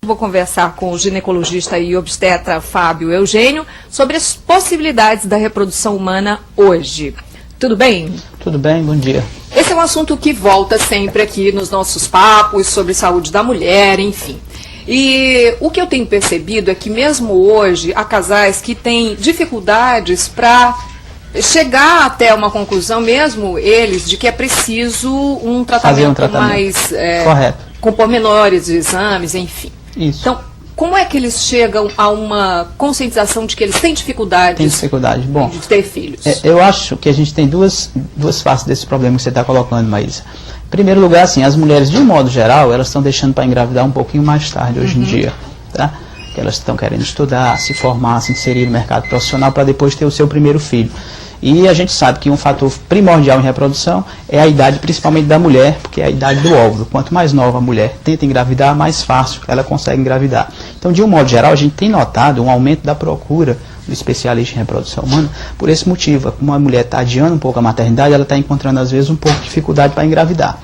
Vou conversar com o ginecologista e obstetra Fábio Eugênio sobre as possibilidades da reprodução humana hoje. Tudo bem? Tudo bem, bom dia. Esse é um assunto que volta sempre aqui nos nossos papos sobre saúde da mulher, enfim. E o que eu tenho percebido é que mesmo hoje há casais que têm dificuldades para chegar até uma conclusão, mesmo eles, de que é preciso um tratamento mais com pormenores de exames, enfim. Isso. Então, como é que eles chegam a uma conscientização de que eles têm dificuldade Bom, de ter filhos? Eu acho que a gente tem duas faces desse problema que você está colocando, Maísa. Em primeiro lugar, assim, as mulheres, de um modo geral, elas estão deixando para engravidar um pouquinho mais tarde hoje em dia, tá? Que elas estão querendo estudar, se formar, se inserir no mercado profissional para depois ter o seu primeiro filho. E a gente sabe que um fator primordial em reprodução é a idade, principalmente da mulher, porque é a idade do óvulo. Quanto mais nova a mulher tenta engravidar, mais fácil ela consegue engravidar. Então, de um modo geral, a gente tem notado um aumento da procura do especialista em reprodução humana por esse motivo. Como a mulher está adiando um pouco a maternidade, ela está encontrando, às vezes, um pouco de dificuldade para engravidar.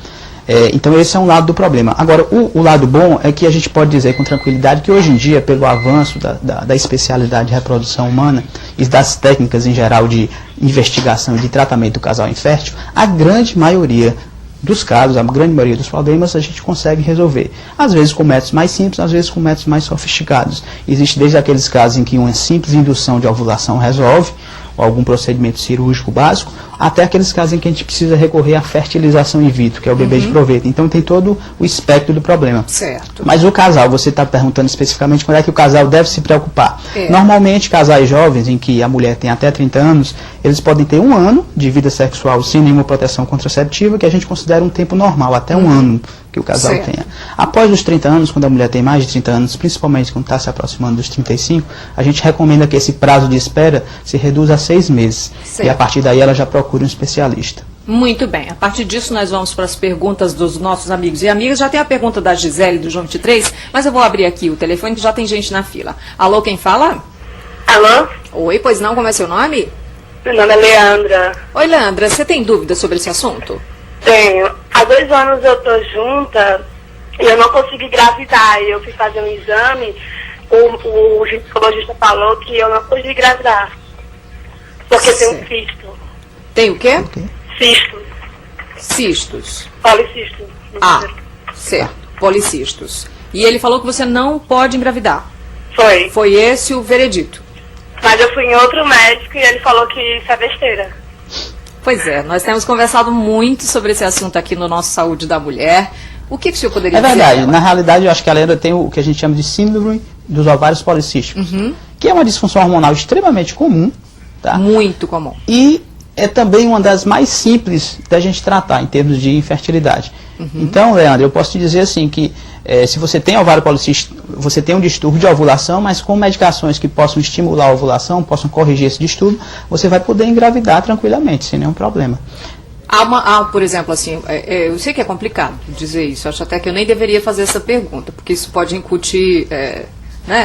Então esse é um lado do problema. Agora, o lado bom é que a gente pode dizer com tranquilidade que hoje em dia, pelo avanço da especialidade de reprodução humana e das técnicas em geral de investigação e de tratamento do casal infértil, a grande maioria dos casos, a grande maioria dos problemas a gente consegue resolver. Às vezes com métodos mais simples, às vezes com métodos mais sofisticados. Existe desde aqueles casos em que uma simples indução de ovulação resolve, ou algum procedimento cirúrgico básico, até aqueles casos em que a gente precisa recorrer à fertilização in vitro, que é o bebê de proveito. Então tem todo o espectro do problema. Certo. Mas o casal, você está perguntando especificamente quando é que o casal deve se preocupar. Normalmente, casais jovens, em que a mulher tem até 30 anos, eles podem ter 1 ano de vida sexual sem nenhuma proteção contraceptiva, que a gente considera um tempo normal, até 1 ano que o casal tenha. Após os 30 anos, quando a mulher tem mais de 30 anos, principalmente quando está se aproximando dos 35, a gente recomenda que esse prazo de espera se reduza a 6 meses. E a partir daí ela já procura um especialista. Muito bem. A partir disso nós vamos para as perguntas dos nossos amigos e amigas. Já tem a pergunta da Gisele do João 23, mas eu vou abrir aqui o telefone que já tem gente na fila. Alô, quem fala? Alô? Oi, pois não, como é seu nome? Meu nome é Leandra. Oi, Leandra, você tem dúvidas sobre esse assunto? Tenho. Há 2 anos eu tô junta e eu não consegui engravidar. Eu fui fazer um exame, o ginecologista falou que eu não consegui engravidar. Porque tem um cisto. Tem o quê? Cisto. Cistos. Policisto. Certo. Policistos. E ele falou que você não pode engravidar. Foi. Foi esse o veredito. Mas eu fui em outro médico e ele falou que isso é besteira. Pois é, nós temos conversado muito sobre esse assunto aqui no nosso Saúde da Mulher. O que o senhor poderia dizer? É verdade. Na realidade, eu acho que a Leandra tem o que a gente chama de síndrome dos ovários policísticos, que é uma disfunção hormonal extremamente comum. Tá? Muito comum. E é também uma das mais simples da gente tratar em termos de infertilidade. Então, Leandro, eu posso te dizer assim que se você tem ovário policístico, você tem um distúrbio de ovulação, mas com medicações que possam estimular a ovulação, possam corrigir esse distúrbio, você vai poder engravidar tranquilamente, sem nenhum problema. Por exemplo, assim, eu sei que é complicado dizer isso, acho até que eu nem deveria fazer essa pergunta, porque isso pode incutir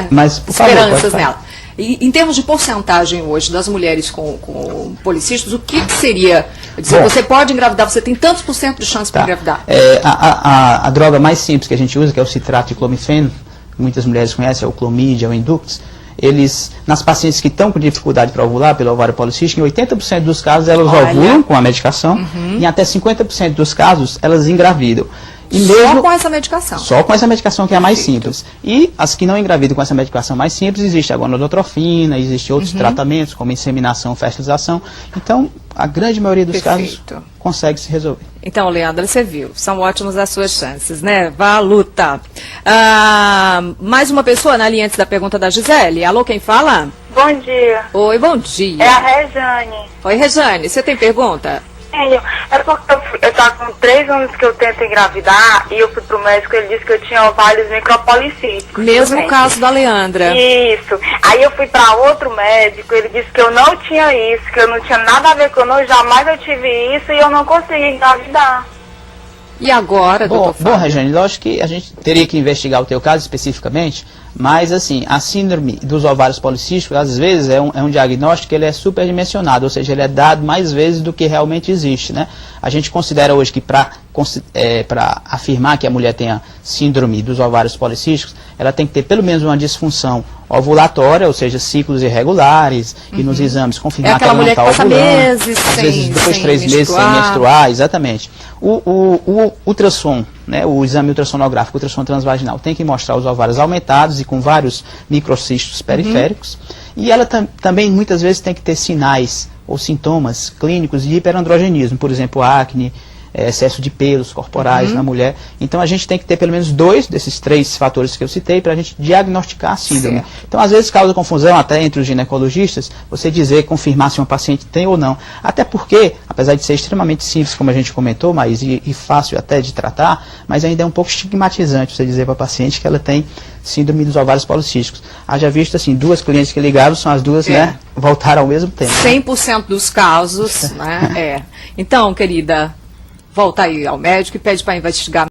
mas, por favor, esperanças nela. E, em termos de porcentagem hoje das mulheres com policísticos, o que seria? Dizer, você pode engravidar, você tem tantos por cento de chance para engravidar? A droga mais simples que a gente usa, que é o citrato de clomifeno, que muitas mulheres conhecem, é o Clomid, é o Indux. Eles, nas pacientes que estão com dificuldade para ovular pelo ovário policístico, em 80% dos casos elas ovulam com a medicação, e até 50% dos casos elas engravidam. E mesmo, só com essa medicação? Só com essa medicação que é a mais simples. E as que não engravidam com essa medicação mais simples, existe a gonadotrofina, existe outros tratamentos, como inseminação, fertilização. Então, a grande maioria dos casos consegue se resolver. Então, Leandra, você viu, são ótimas as suas chances, né? Vá à luta. Mais uma pessoa na linha antes da pergunta da Gisele. Alô, quem fala? Bom dia. Oi, bom dia. É a Rejane. Oi, Rejane, você tem pergunta? Tenho. É porque eu tava com 3 anos que eu tento engravidar e eu fui pro médico e ele disse que eu tinha ovários micropolicísticos. Mesmo caso da Leandra. Isso. Aí eu fui pra outro médico, ele disse que eu não tinha isso, que eu não tinha nada a ver com eu, jamais eu tive isso e eu não consegui engravidar. E agora, doutor Fábio? Bom, Regiane, lógico que a gente teria que investigar o teu caso especificamente, mas assim, a síndrome dos ovários policísticos, às vezes, é um diagnóstico que ele é superdimensionado, ou seja, ele é dado mais vezes do que realmente existe, né? A gente considera hoje que para afirmar que a mulher tenha síndrome dos ovários policísticos, ela tem que ter pelo menos uma disfunção ovulatória, ou seja, ciclos irregulares, e nos exames confirmar que ela não está ovulando. Meses às vezes depois de 3 meses sem menstruar, exatamente. O ultrassom, né, o exame ultrassonográfico, o ultrassom transvaginal, tem que mostrar os ovários aumentados e com vários microcistos periféricos. E ela também muitas vezes tem que ter sinais ou sintomas clínicos de hiperandrogenismo, por exemplo, acne, excesso de pelos corporais na mulher. Então a gente tem que ter pelo menos 2 desses 3 fatores que eu citei para a gente diagnosticar a síndrome. Certo. Então às vezes causa confusão até entre os ginecologistas você dizer, confirmar se uma paciente tem ou não. Até porque, apesar de ser extremamente simples, como a gente comentou, mas e fácil até de tratar, mas ainda é um pouco estigmatizante você dizer para a paciente que ela tem síndrome dos ovários policísticos. Haja visto assim, 2 clientes que ligaram, são as duas, né, voltaram ao mesmo tempo. 100% dos casos, né? Então, querida, volta aí ao médico e pede para investigar.